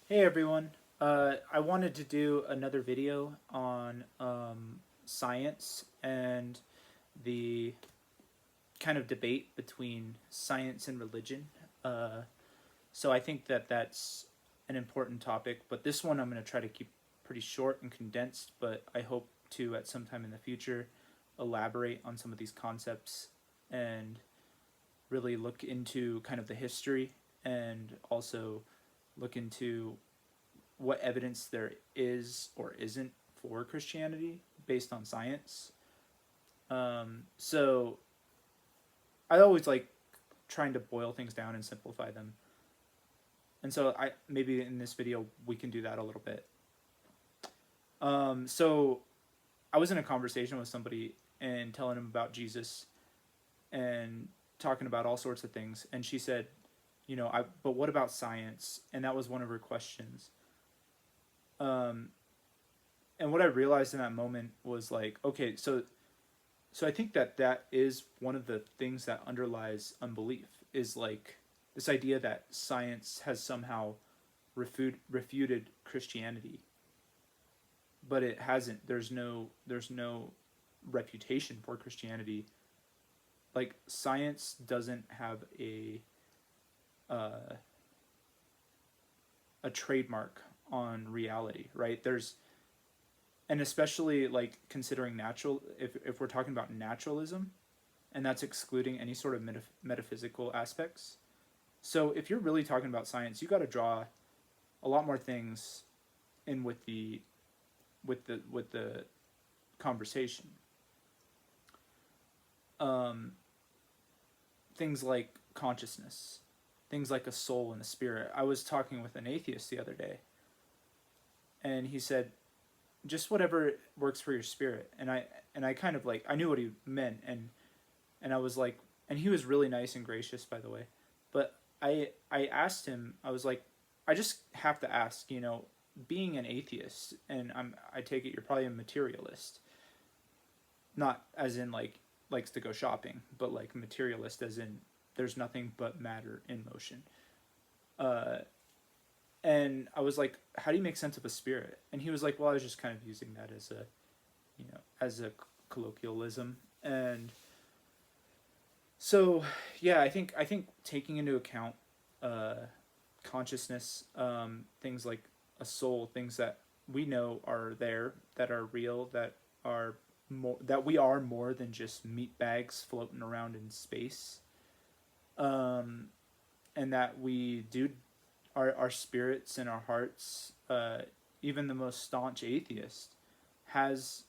Hey everyone. I wanted to do another video on science and the kind of debate between science and religion. Uh, so I think that that's an important topic, but this one I'm going to try to keep pretty short and condensed, but I hope to at some time in the future elaborate on some of these concepts and really look into kind of the history and also look into what evidence there is or isn't for Christianity based on science. So I always like trying to boil things down and simplify them. And so I maybe in this video we can do that a little bit. So I was in a conversation with somebody and telling him about Jesus and talking about all sorts of things, and she said, but what about science? And that was one of her questions. Um, and what I realized in that moment was like, okay, so I think that that is one of the things that underlies unbelief is like this idea that science has somehow refuted Christianity, but it hasn't. There's no reputation for Christianity. Like science doesn't have uh, a trademark on reality, right? There's and especially like considering natural if we're talking about naturalism, and that's excluding any sort of metaphysical aspects. So if you're really talking about science, you got to draw a lot more things in with the conversation. Um, Things like consciousness, things like a soul and a spirit. I was talking with an atheist the other day, and he said, "Just whatever works for your spirit." And I kind of like I knew what he meant, and I was like, and he was really nice and gracious, by the way. But I asked him, I was like, I just have to ask, being an atheist, and I take it you're probably a materialist, not as in like likes to go shopping, but like materialist as in there's nothing but matter in motion. Uh, and I was like, how do you make sense of a spirit? And he was like, well, I was just kind of using that as a colloquialism. And so yeah, I think taking into account uh, consciousness, things like a soul, things that we know are there, that are real, that are that we are more than just meat bags floating around in space, um, and that we do our spirits and our hearts. Even the most staunch atheist has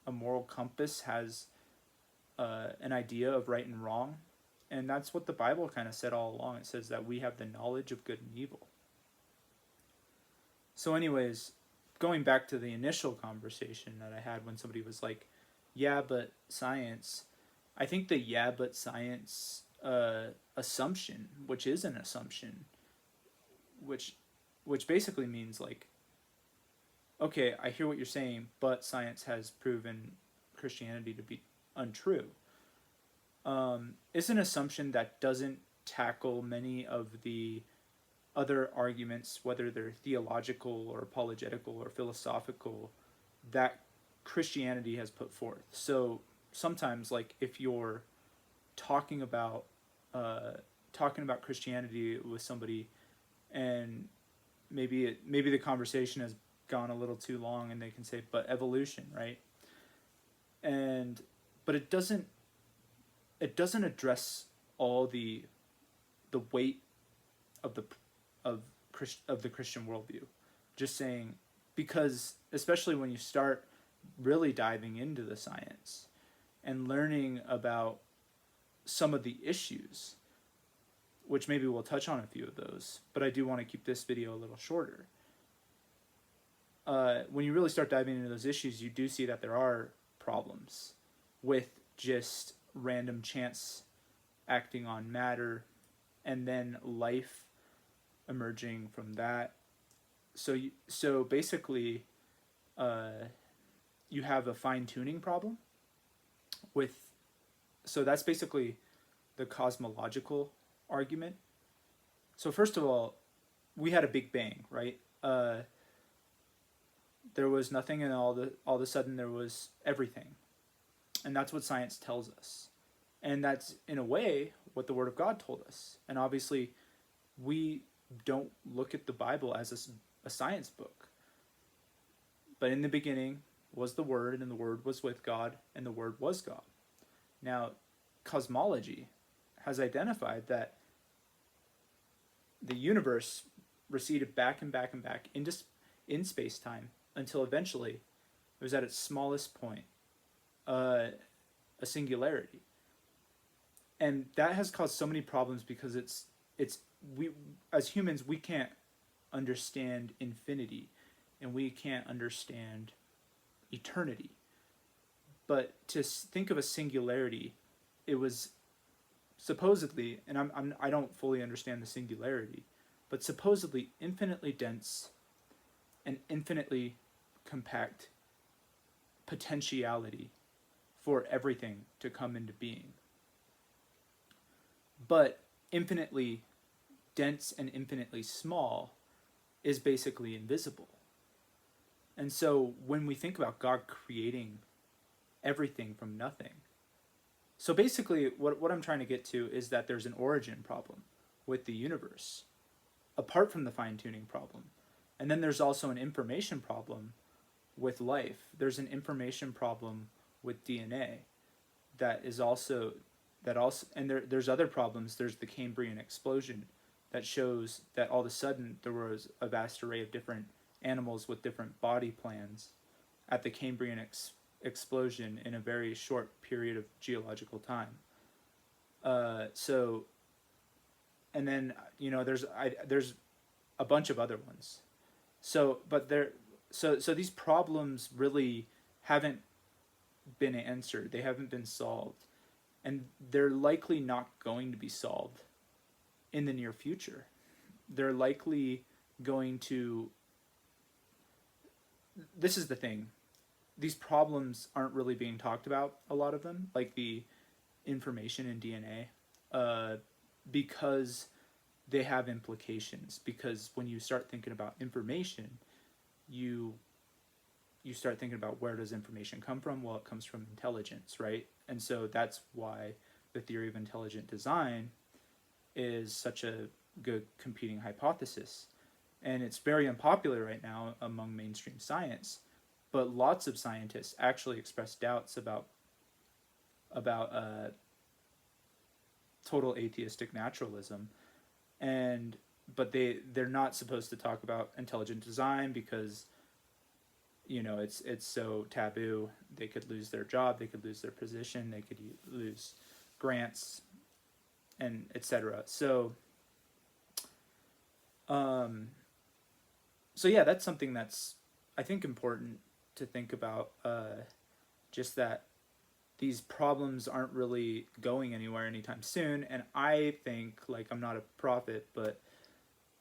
a moral compass, has an idea of right and wrong. And that's what the Bible kind of said all along. It says that we have the knowledge of good and evil. So, anyways, going back to the initial conversation that I had when somebody was like, yeah, but science, I think the yeah, but science assumption, which is an assumption, which which basically means like, okay, I hear what you're saying, but science has proven Christianity to be untrue. Is an assumption that doesn't tackle many of the other arguments, whether they're theological or apologetical or philosophical, that Christianity has put forth. So sometimes, like if you're talking about uh, talking about Christianity with somebody, and maybe the conversation has gone a little too long, and they can say, "But evolution, right?" And but it doesn't address all the weight of the of of the Christian worldview. Just saying, because especially when you start really diving into the science and learning about some of the issues, which maybe we'll touch on a few of those, but I do want to keep this video a little shorter. When you really start diving into those issues, you do see that there are problems with just random chance acting on matter and then life emerging from that. So basically, uh, you have a fine tuning problem with. So that's basically the cosmological argument. So first of all, we had a big bang, right? Uh, there was nothing, and all of a sudden there was everything, and that's what science tells us, and that's in a way what the Word of God told us. And obviously, we don't look at the Bible as a science book, but in the beginning was the Word, and the Word was with God, and the Word was God. Now, cosmology has identified that the universe receded back and back and back in space time until eventually it was at its smallest point, a singularity, and that has caused so many problems because we as humans we can't understand infinity, and we can't understand eternity. But to think of a singularity, it was supposedly, and I don't fully understand the singularity, but supposedly infinitely dense and infinitely compact potentiality for everything to come into being. But infinitely dense and infinitely small is basically invisible. And so when we think about God creating everything from nothing, so basically what I'm trying to get to is that there's an origin problem with the universe, apart from the fine-tuning problem. And then there's also an information problem with life. There's an information problem with DNA that is also and there's other problems. There's the Cambrian explosion that shows that all of a sudden there was a vast array of different animals with different body plans at the Cambrian explosion in a very short period of geological time. So, and then there's a bunch of other ones. So these problems really haven't been answered. They haven't been solved, and they're likely not going to be solved in the near future. They're likely going to. This is the thing. These problems aren't really being talked about, a lot of them, like the information in DNA, because they have implications. Because when you start thinking about information, you start thinking about, where does information come from? Well, it comes from intelligence, right? And so that's why the theory of intelligent design is such a good competing hypothesis. And it's very unpopular right now among mainstream science, but lots of scientists actually express doubts about total atheistic naturalism, but they're not supposed to talk about intelligent design because it's so taboo. They could lose their job, they could lose their position, they could lose grants, and etc. So yeah, that's something that's, I think, important to think about, just that these problems aren't really going anywhere anytime soon. And I think, like, I'm not a prophet, but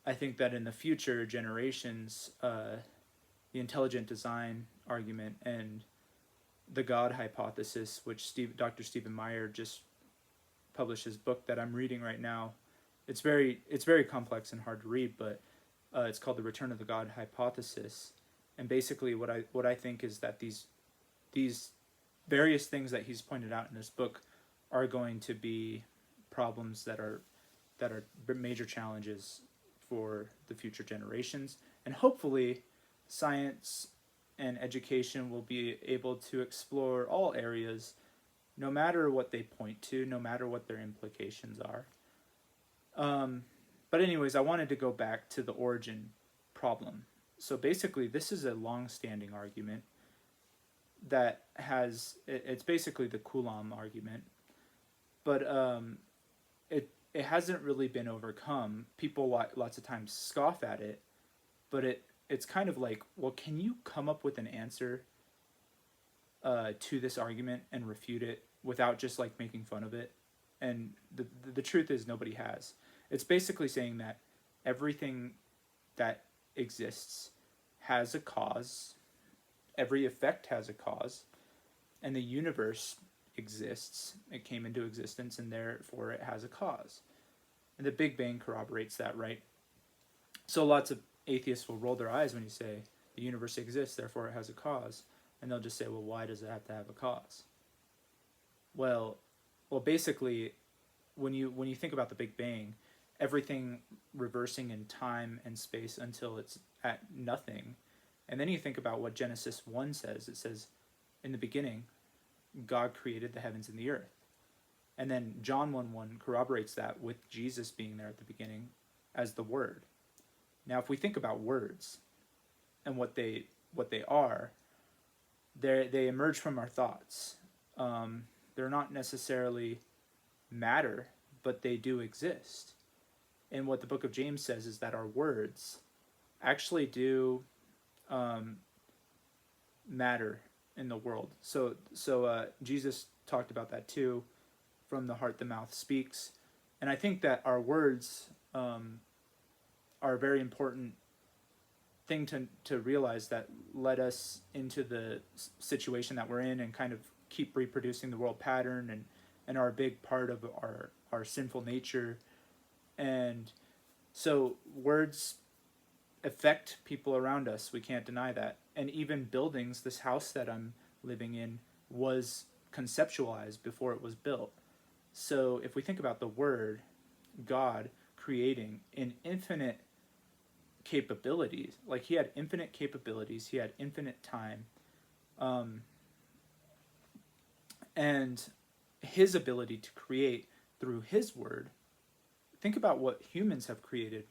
I think that in the future generations, the intelligent design argument and the God hypothesis, which Dr. Stephen Meyer just published his book that I'm reading right now. It's very complex and hard to read, but it's called The Return of the God Hypothesis. And basically what I think is that these various things that he's pointed out in this book are going to be problems that are major challenges for the future generations. And hopefully science and education will be able to explore all areas, no matter what they point to, no matter what their implications are. But anyways, I wanted to go back to the origin problem. So basically, this is a long-standing argument that it's basically the Coulomb argument, but it hasn't really been overcome. People lots of times scoff at it, but it's kind of like, well, can you come up with an answer to this argument and refute it without just like making fun of it? And the truth is, nobody has. It's basically saying that everything that exists has a cause, every effect has a cause, and the universe exists. It came into existence, and therefore it has a cause. And the Big Bang corroborates that, right? So lots of atheists will roll their eyes when you say the universe exists, therefore it has a cause, and they'll just say, well, why does it have to have a cause? Well, basically, when you think about the Big Bang, everything reversing in time and space until it's at nothing, and then you think about what Genesis 1 says. It says, in the beginning, God created the heavens and the earth. And then John 1:1 corroborates that with Jesus being there at the beginning as the Word. Now, if we think about words and what they are, they emerge from our thoughts. They're not necessarily matter, but they do exist. And what the book of James says is that our words actually do matter in the world. So Jesus talked about that too. From the heart, the mouth speaks. And I think that our words are a very important thing to realize that led us into the situation that we're in and kind of keep reproducing the world pattern and are a big part of our sinful nature. And so words affect people around us. We can't deny that. And even buildings, this house that I'm living in was conceptualized before it was built. So if we think about the Word, God creating in infinite capabilities, like he had infinite capabilities, he had infinite time, and his ability to create through his Word. Think about what humans have created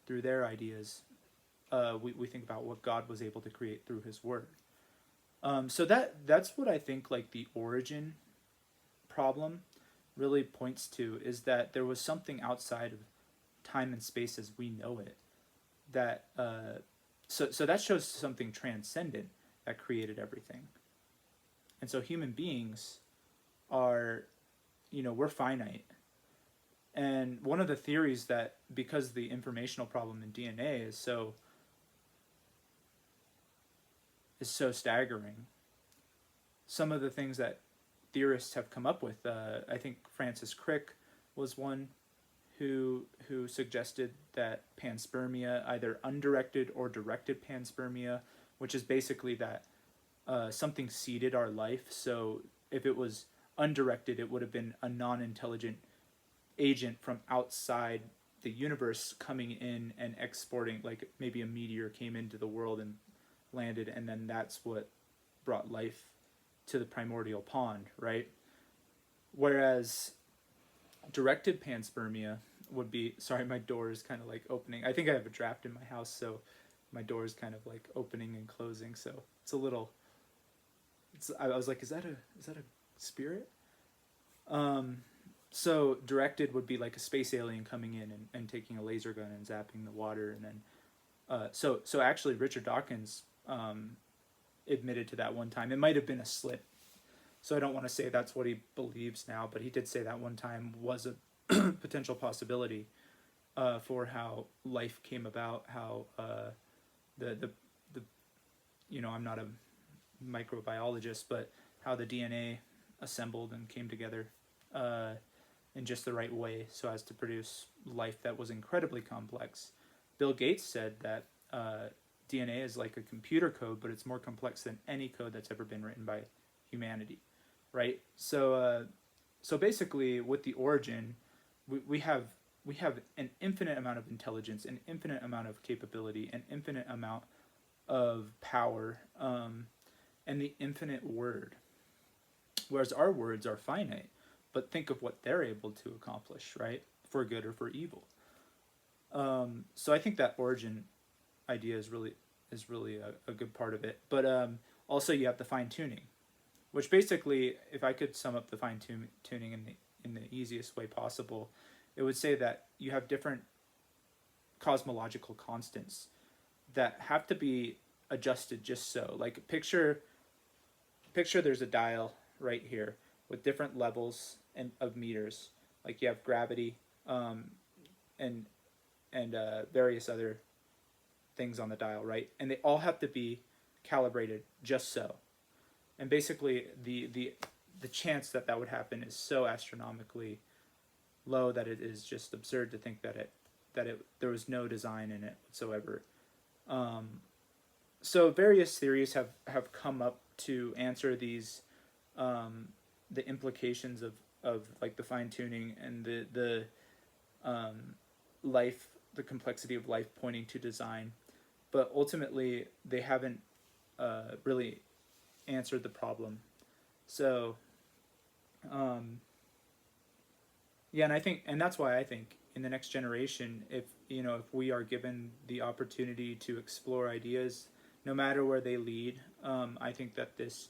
through their ideas. We think about what God was able to create through his Word. So that's what I think, like, the origin problem really points to, is that there was something outside of time and space as we know it, that so that shows something transcendent that created everything. And so human beings are, we're finite. And one of the theories that, because the informational problem in DNA is so staggering, some of the things that theorists have come up with, I think Francis Crick was one who suggested that panspermia, either undirected or directed panspermia, which is basically that something seeded our life. So if it was undirected, it would have been a non-intelligent agent from outside the universe coming in and exporting, like maybe a meteor came into the world and landed, and then that's what brought life to the primordial pond, right? Whereas directed panspermia would be, sorry, my door is kind of like opening. I think I have a draft in my house, so my door is kind of like opening and closing, so it's a little, I was like, is that a spirit? So directed would be like a space alien coming in and taking a laser gun and zapping the water, and then so actually Richard Dawkins admitted to that one time. It might have been a slip, so I don't want to say that's what he believes now, but he did say that one time was a potential possibility for how life came about, how the I'm not a microbiologist, but how the DNA assembled and came together in just the right way so as to produce life that was incredibly complex. Bill Gates said that DNA is like a computer code, but it's more complex than any code that's ever been written by humanity, right? So basically, with the origin, we have an infinite amount of intelligence, an infinite amount of capability, an infinite amount of power, and the infinite word. Whereas our words are finite, but think of what they're able to accomplish, right? For good or for evil. So I think that origin idea is really a good part of it. But also you have the fine tuning, which basically, if I could sum up the fine tuning in the easiest way possible, it would say that you have different cosmological constants that have to be adjusted just so. Like picture there's a dial right here with different levels of meters. Like you have gravity and various other things on the dial, right? And they all have to be calibrated just so. And basically the chance that would happen is so astronomically low that it is just absurd to think that there was no design in it whatsoever. So various theories have come up to answer these, the implications of like the fine tuning and um, life, the complexity of life pointing to design, but ultimately they haven't really answered the problem. So yeah, and I think, and that's why I think in the next generation, if if we are given the opportunity to explore ideas, no matter where they lead, I think that this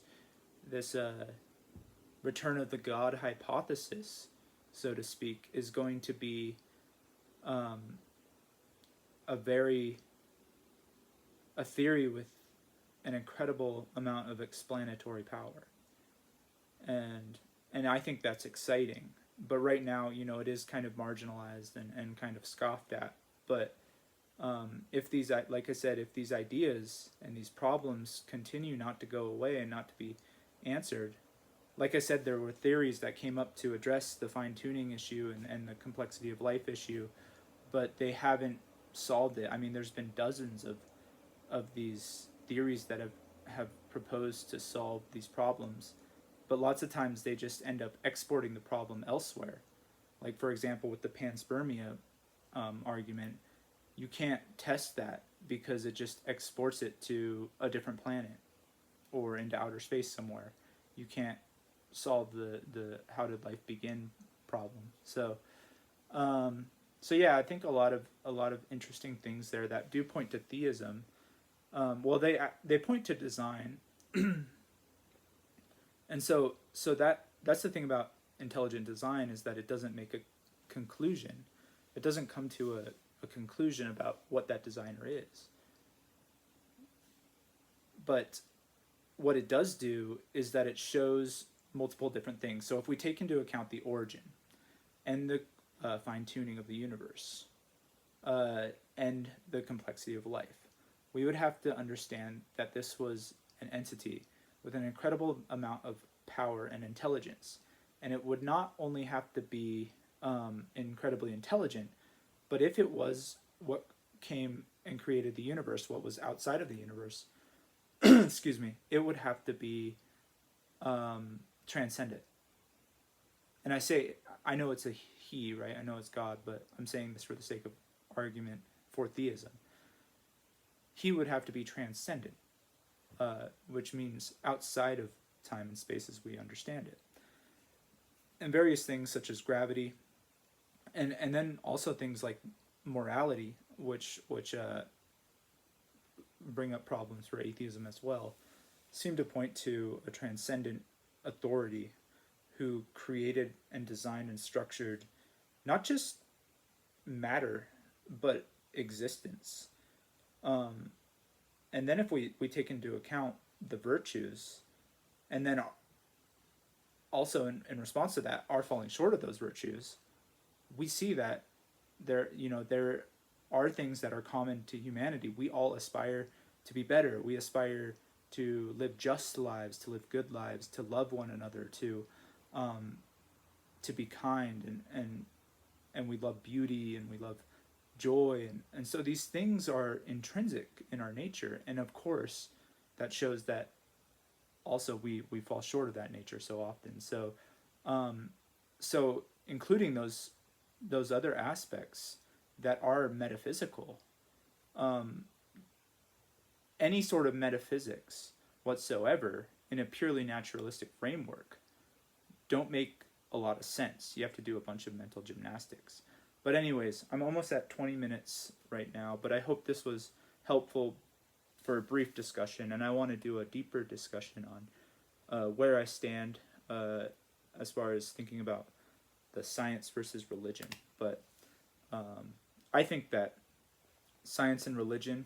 return of the God hypothesis, so to speak, is going to be um, a very a theory with an incredible amount of explanatory power, and I think that's exciting. But right now, it is kind of marginalized and kind of scoffed at. But if these, like I said, if these ideas and these problems continue not to go away and not to be answered, like I said, there were theories that came up to address the fine tuning issue and the complexity of life issue, but they haven't solved it. I mean, there's been dozens of these theories that have proposed to solve these problems, but lots of times they just end up exporting the problem elsewhere. Like, for example, with the panspermia argument, you can't test that because it just exports it to a different planet or into outer space somewhere. You can't solve the how did life begin problem. So yeah, I think a lot of interesting things there that do point to theism. Well, they point to design, and so that's the thing about intelligent design, is that it doesn't make a conclusion. It doesn't come to a conclusion about what that designer is. But what it does do is that it shows multiple different things. So if we take into account the origin and the fine tuning of the universe, and the complexity of life, we would have to understand that this was an entity with an incredible amount of power and intelligence. And it would not only have to be incredibly intelligent, but if it was what came and created the universe, what was outside of the universe, excuse me, it would have to be transcendent. And I know it's a he, right? I know it's God, but I'm saying this for the sake of argument for theism. He would have to be transcendent, which means outside of time and space as we understand it. And various things such as gravity, and then also things like morality, which bring up problems for atheism as well, seem to point to a transcendent authority who created and designed and structured not just matter but existence. And then if we take into account the virtues, and then also in response to that are falling short of those virtues, we see that there are things that are common to humanity. We all aspire to be better. We aspire to live just lives, to live good lives, to love one another, to be kind, and we love beauty, and we love joy, and so these things are intrinsic in our nature, and of course that shows that also we fall short of that nature so often. So including those other aspects that are metaphysical, any sort of metaphysics whatsoever in a purely naturalistic framework don't make a lot of sense. You have to do a bunch of mental gymnastics. But anyways, I'm almost at 20 minutes right now, but I hope this was helpful for a brief discussion, and I want to do a deeper discussion on where I stand as far as thinking about the science versus religion. But I think that science and religion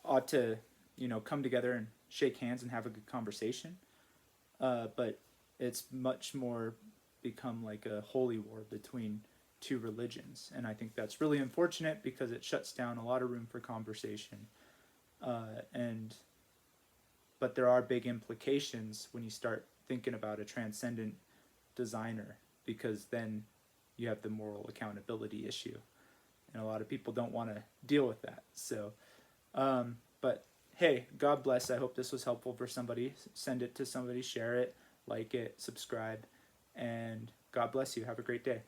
ought to, come together and shake hands and have a good conversation. But it's much more become like a holy war between two religions, and I think that's really unfortunate because it shuts down a lot of room for conversation. And but there are big implications when you start thinking about a transcendent designer, because then you have the moral accountability issue. and a lot of people don't want to deal with that. So, but hey, God bless. I hope this was helpful for somebody. Send it to somebody, share it, like it, subscribe, and God bless you. Have a great day.